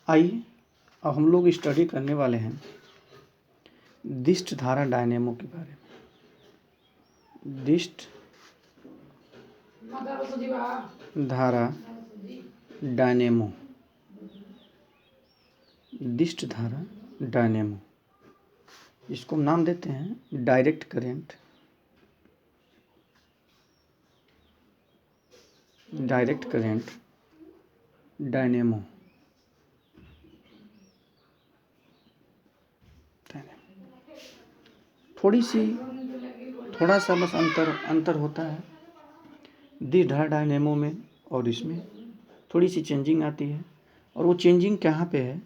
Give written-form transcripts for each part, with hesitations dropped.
आइए अब हम लोग स्टडी करने वाले हैं दिष्ट धारा डायनेमो के बारे में। दिष्ट धारा डायनेमो, दिष्ट धारा डायनेमो, इसको हम नाम देते हैं direct current, direct current dynamo. थोड़ा सा बस अंतर होता है दिष्ट धारा डायनेमो में और इसमें, थोड़ी सी चेंजिंग आती है। और वो चेंजिंग कहाँ पे है?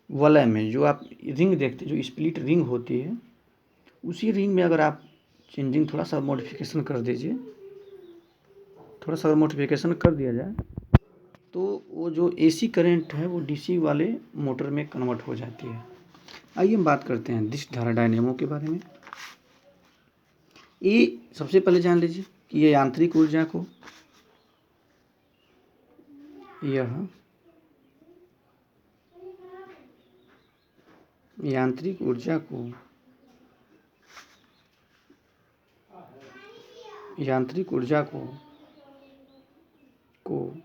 वलय में। जो आप रिंग देखते हैं, जो स्प्लिट रिंग होती है, उसी रिंग में अगर आप चेंजिंग थोड़ा सा मॉडिफिकेशन कर दीजिए, थोड़ा सा मॉडिफिकेशन कर दिया जाए तो वो जो एसी करंट है वो डीसी वाले मोटर में कन्वर्ट हो जाती है। आइए हम बात करते हैं दिष्ट धारा डायनेमो के बारे में। ये सबसे पहले जान लीजिए कि ये यांत्रिक ऊर्जा को, यह यांत्रिक ऊर्जा को, यांत्रिक ऊर्जा को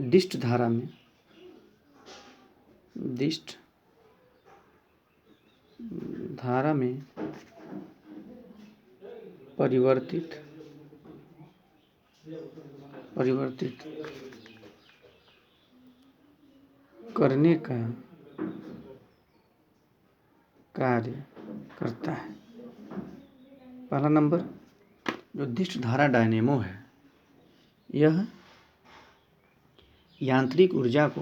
दिष्ट धारा में, दिष्ट धारा में परिवर्तित करने का कार्य करता है। पहला नंबर, जो दिष्ट धारा डायनेमो है, यह यांत्रिक ऊर्जा को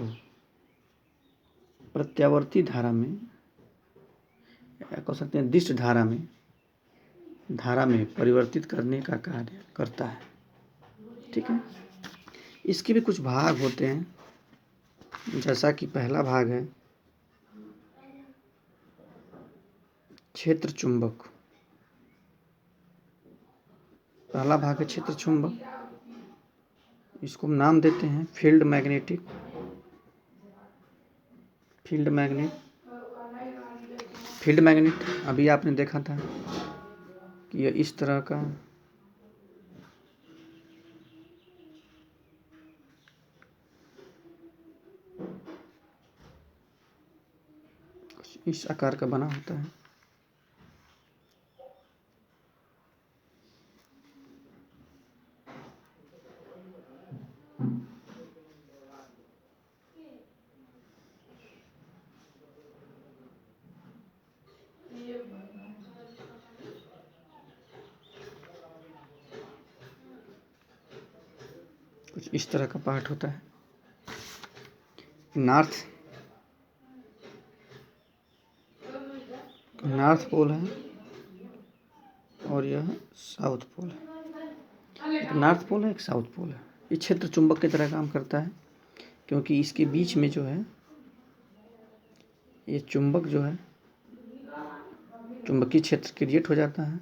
प्रत्यावर्ती धारा में, या कह सकते हैं दिष्ट धारा में परिवर्तित करने का कार्य करता है। ठीक है। इसके भी कुछ भाग होते हैं, जैसा कि पहला भाग है क्षेत्र चुंबक। पहला भाग है क्षेत्र चुंबक, इसको हम नाम देते हैं फील्ड मैग्नेट। अभी आपने देखा था कि यह इस तरह का इस आकार का बना होता है। कुछ इस तरह का पार्ट होता है। नॉर्थ पोल है और यह साउथ पोल है। एक नॉर्थ पोल है, एक साउथ पोल है। ये क्षेत्र चुंबक की तरह काम करता है, क्योंकि इसके बीच में जो है ये चुंबक जो है, चुंबकीय क्षेत्र क्रिएट हो जाता है।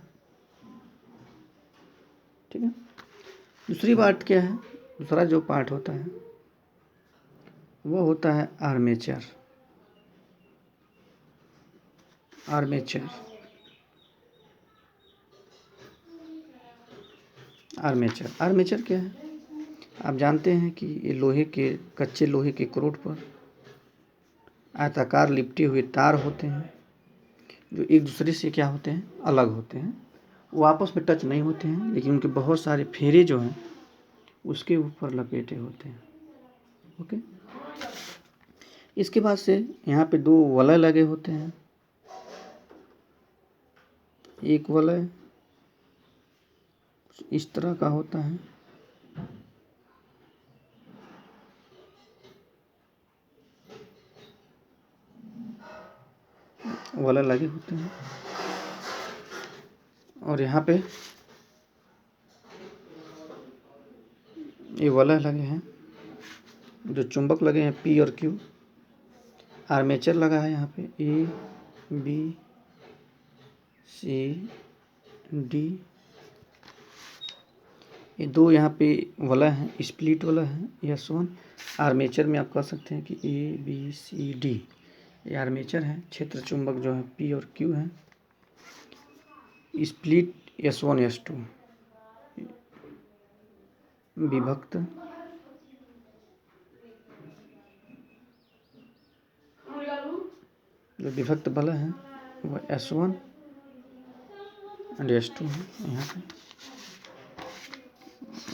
ठीक है। दूसरी बात क्या है? दूसरा जो पार्ट होता है वो होता है आर्मेचर। आर्मेचर क्या है? आप जानते हैं कि ये कच्चे लोहे के करोड पर आयताकार लिपटे हुए तार होते हैं, जो एक दूसरे से क्या होते हैं? अलग होते हैं। वो आपस में टच नहीं होते हैं, लेकिन उनके बहुत सारे फेरे जो हैं उसके ऊपर लपेटे होते हैं। ओके। इसके बाद से यहाँ पे दो वलय लगे होते हैं। एक वलय इस तरह का होता है, वलय लगे होते हैं, और यहाँ पे ये वलय लगे हैं, जो चुंबक लगे हैं P और Q। आर्मेचर लगा है यहाँ पे A B C D, ये दो यहाँ पे वलय हैं, स्प्लिट वलय है S1। आर्मेचर में आप कह सकते हैं कि ABCD ये आर्मेचर है। क्षेत्र चुंबक जो है P और Q है। स्प्लिट S1 S2 विभक्त जो विभक्त बल है वो S1 एंड S2 है यहाँ पे।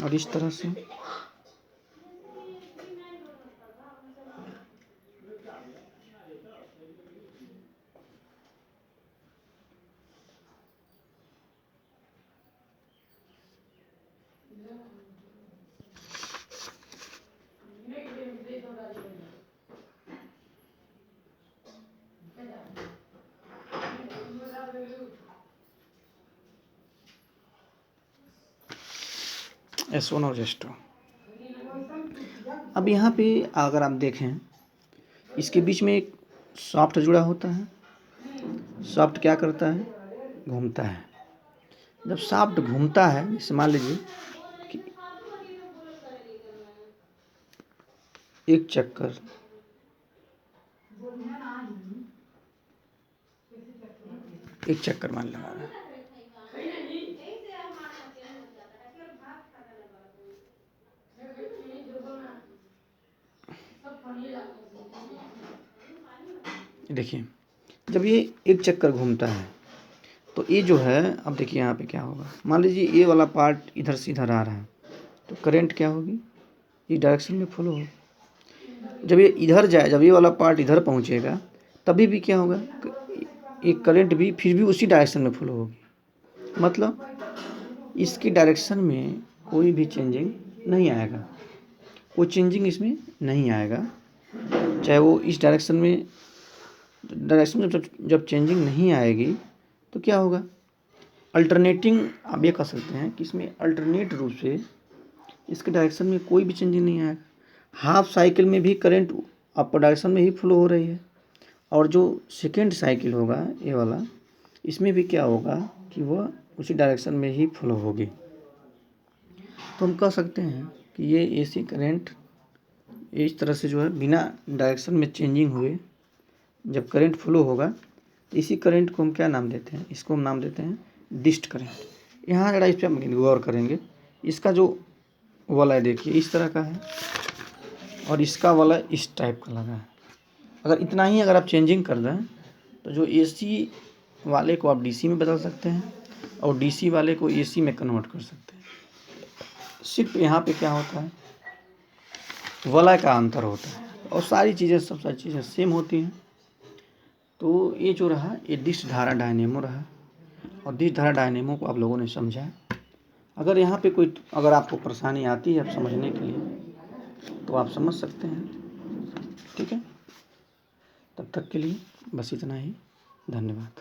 और इस तरह से S1 और S2। अब यहाँ पे अगर आप देखें इसके बीच में एक शाफ्ट जुड़ा होता है। शाफ्ट क्या करता है? घूमता है। जब शाफ्ट घूमता है, जैसे मान लीजिए कि एक चक्कर मान लगा रहा है। देखिए जब ये एक चक्कर घूमता है तो ये जो है, अब देखिए यहाँ पे क्या होगा। मान लीजिए ये वाला पार्ट इधर से इधर आ रहा है तो करंट क्या होगी? इस डायरेक्शन में फ्लो होगी। जब ये इधर जाए, जब ये वाला पार्ट इधर पहुँचेगा तभी भी क्या होगा? ये करंट भी फिर भी उसी डायरेक्शन में फ्लो होगी। मतलब इसकी डायरेक्शन में कोई भी चेंजिंग नहीं आएगा। कोई चेंजिंग इसमें नहीं आएगा, चाहे वो इस डायरेक्शन में जब चेंजिंग नहीं आएगी तो क्या होगा? अल्टरनेटिंग आप ये कह सकते हैं कि इसमें अल्टरनेट रूप से इसके डायरेक्शन में कोई भी चेंजिंग नहीं आएगा। हाफ साइकिल में भी करंट अपर डायरेक्शन में ही फ्लो हो रही है, और जो सेकेंड साइकिल होगा ये वाला, इसमें भी क्या होगा कि वह उसी डायरेक्शन में ही फ्लो होगी। तो हम कह सकते हैं कि ये AC करंट इस तरह से जो है बिना डायरेक्शन में चेंजिंग हुए जब करंट फ्लो होगा, इसी करंट को हम क्या नाम देते हैं? इसको हम नाम देते हैं डिस्ट करंट। यहाँ ज़रा इस पर हम गौर करेंगे। इसका जो वलय देखिए इस तरह का है और इसका वलय इस टाइप का लगा है। अगर इतना ही अगर आप चेंजिंग कर दें तो जो AC वाले को आप DC में बदल सकते हैं और DC वाले को AC में कन्वर्ट कर सकते हैं। सिर्फ यहाँ पे क्या होता है? वलय का अंतर होता है और सारी चीज़ें सेम होती हैं। तो ये जो रहा ये डिस्ट धारा डायनेमो रहा, और डिस्ट धारा डायनेमो को आप लोगों ने समझा। अगर यहाँ पे अगर आपको परेशानी आती है आप समझने के लिए तो आप समझ सकते हैं। ठीक है, तब तक के लिए बस इतना ही। धन्यवाद।